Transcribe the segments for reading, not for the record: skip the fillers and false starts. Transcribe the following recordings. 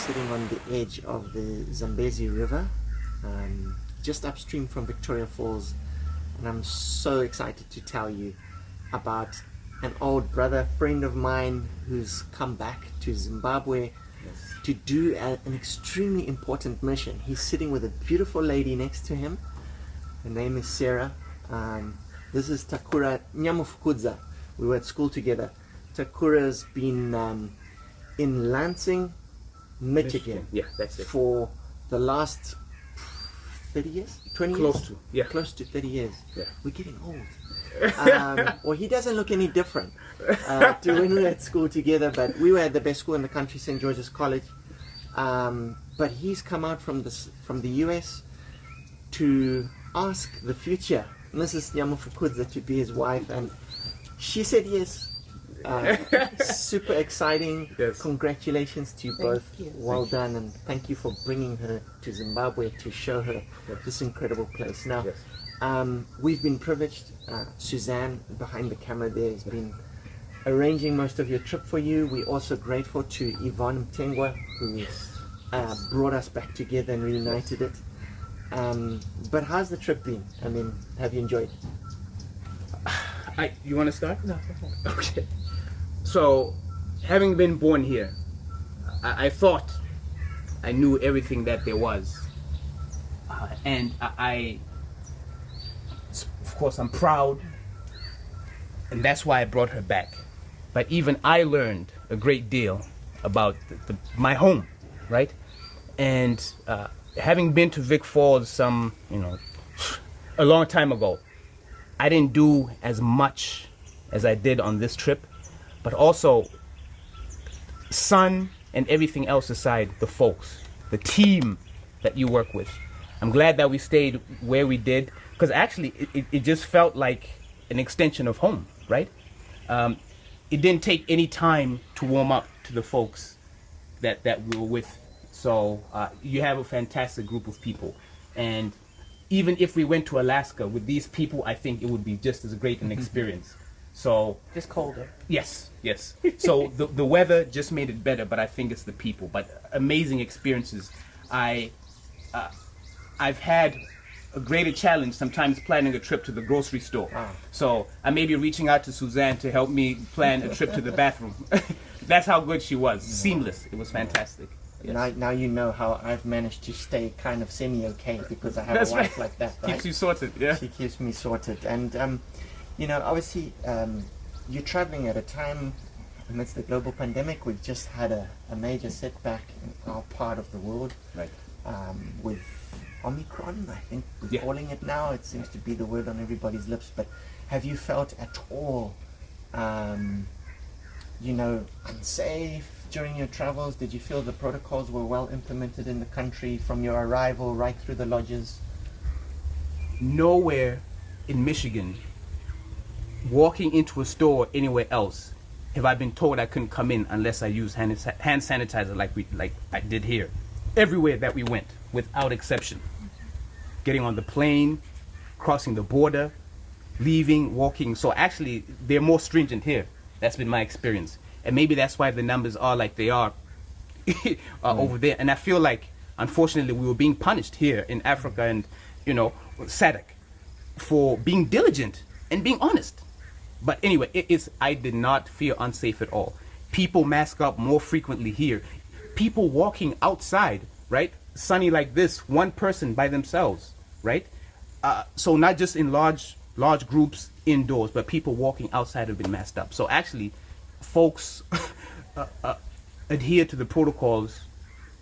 sitting on the edge of the Zambezi River, just upstream from Victoria Falls, and I'm so excited to tell you about an old brother, friend of mine, who's come back to Zimbabwe to do an extremely important mission. He's sitting with a beautiful lady next to him. Her name is Sarah. This is Takura Nyamufukudza. We were at school together. Takura's been in Lansing, Michigan, Yeah, that's it. for the last 30 years? 20 years? Close to, yeah. Close to 30 years. Yeah. We're getting old. Well, he doesn't look any different to when we were at school together, but we were at the best school in the country, St. George's College. But he's come out from the US to ask the future Mrs. Nyamufukudza to be his wife, and she said yes. Super exciting. Yes. Congratulations to you both. Well done, and thank you for bringing her to Zimbabwe to show her this incredible place. Now, we've been privileged. Suzanne behind the camera there has been arranging most of your trip for you. We're also grateful to Yvonne Mtengwa, who brought us back together and reunited it. But how's the trip been? I mean, have you enjoyed it? You want to start? No. Okay. So, having been born here, I thought I knew everything that there was. And of course, I'm proud. And that's why I brought her back. But even I learned a great deal about my home, right? And having been to Vic Falls a long time ago, I didn't do as much as I did on this trip, but also sun and everything else aside, the folks, the team that you work with. I'm glad that we stayed where we did, because actually it just felt like an extension of home, right? It didn't take any time to warm up to the folks that we were with. So you have a fantastic group of people. And even if we went to Alaska with these people, I think it would be just as great an experience. So Just colder. yes. So the weather just made it better, but I think it's the people. But amazing experiences. I've had a greater challenge sometimes planning a trip to the grocery store. So I may be reaching out to Suzanne to help me plan a trip to the bathroom. That's how good she was. Seamless. It was fantastic. Yes. Now you know how I've managed to stay kind of semi-okay because I have That's a wife right. like that, right? Keeps you sorted, yeah. She keeps me sorted. And, obviously, you're traveling at a time amidst the global pandemic. We've just had a major setback in our part of the world. Right. With Omicron, I think we're calling it now. It seems to be the word on everybody's lips. But have you felt at all, unsafe during your travels? Did you feel the protocols were well implemented in the country from your arrival right through the lodges? Nowhere in Michigan, walking into a store anywhere else, have I been told I couldn't come in unless I used hand sanitizer like I did here. Everywhere that we went, without exception. Getting on the plane, crossing the border, leaving, walking. So actually, they're more stringent here. That's been my experience. And maybe that's why the numbers are like they are over there. And I feel like, unfortunately, we were being punished here in Africa and, SADC for being diligent and being honest. But anyway, I did not feel unsafe at all. People mask up more frequently here. People walking outside, right? Sunny like this, one person by themselves, right? So not just in large groups indoors, but people walking outside have been masked up. So actually, folks adhere to the protocols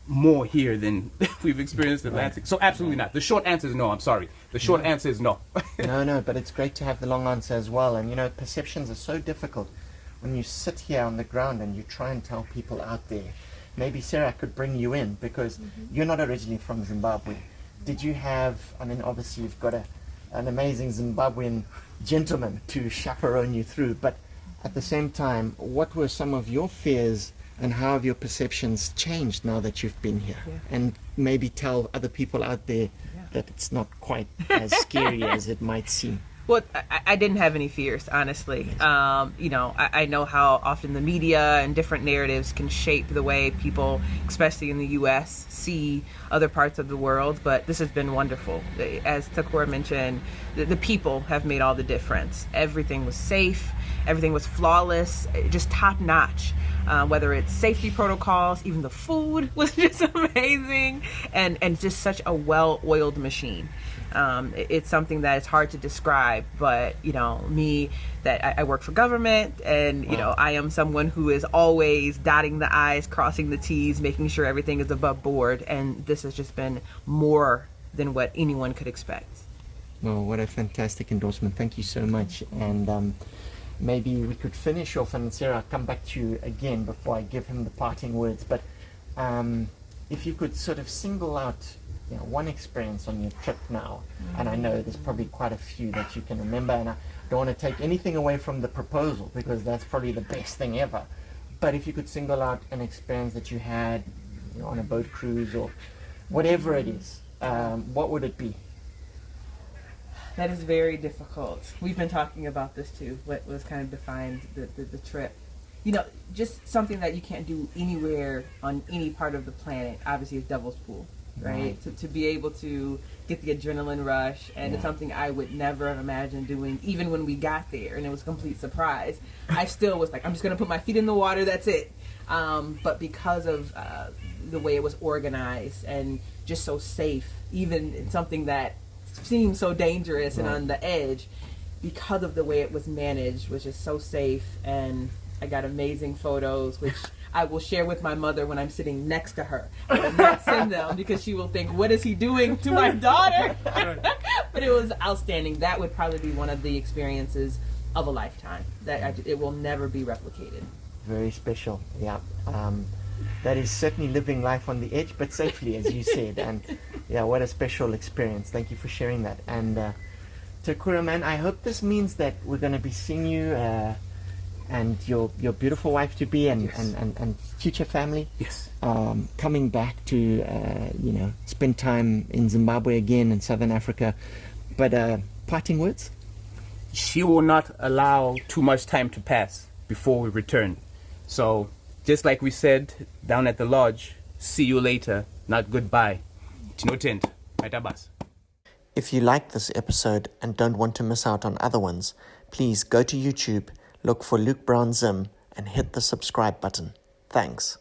more here than we've experienced in Lansing. So absolutely not. The short answer is no. I'm sorry. The short answer is no. No, but it's great to have the long answer as well. And perceptions are so difficult when you sit here on the ground and you try and tell people out there. Maybe Sarah could bring you in because you're not originally from Zimbabwe. Did you have, obviously you've got an amazing Zimbabwean gentleman to chaperone you through, but at the same time, what were some of your fears and how have your perceptions changed now that you've been here? And maybe tell other people out there that it's not quite as scary as it might seem. Well, I didn't have any fears, honestly. I know how often the media and different narratives can shape the way people, especially in the U.S., see other parts of the world. But this has been wonderful. As Takura mentioned, the people have made all the difference. Everything was safe. Everything was flawless, just top notch. Whether it's safety protocols, even the food was just amazing, and just such a well-oiled machine. It's something that is hard to describe, but I work for government, and I am someone who is always dotting the I's, crossing the T's, making sure everything is above board, and this has just been more than what anyone could expect. Well, what a fantastic endorsement. Thank you so much. And maybe we could finish off, and Sarah, I'll come back to you again before I give him the parting words, but if you could sort of single out one experience on your trip now, and I know there's probably quite a few that you can remember, and I don't want to take anything away from the proposal because that's probably the best thing ever, but if you could single out an experience that you had on a boat cruise or whatever it is, what would it be? That is very difficult. We've been talking about this too, what was kind of defined the trip. Just something that you can't do anywhere on any part of the planet, obviously, is Devil's Pool. Right? To be able to get the adrenaline rush, and it's something I would never have imagined doing, even when we got there, and it was a complete surprise. I still was like, I'm just going to put my feet in the water, that's it. But because of the way it was organized and just so safe, even in something that seemed so dangerous and on the edge, because of the way it was managed, was just so safe, and I got amazing photos, which I will share with my mother when I'm sitting next to her. I will not send them because she will think, what is he doing to my daughter? But it was outstanding. That would probably be one of the experiences of a lifetime. It will never be replicated. Very special, yeah. That is certainly living life on the edge, but safely, as you said. And yeah, what a special experience. Thank you for sharing that. And Takura, man, I hope this means that we're going to be seeing you and your beautiful wife to be and future family. Yes. Coming back to spend time in Zimbabwe again and Southern Africa. But parting words? She will not allow too much time to pass before we return. So, just like we said down at the lodge, see you later, not goodbye. Tino tent, maitabas. If you like this episode and don't want to miss out on other ones, please go to YouTube, look for Brown Zim, and hit the subscribe button. Thanks.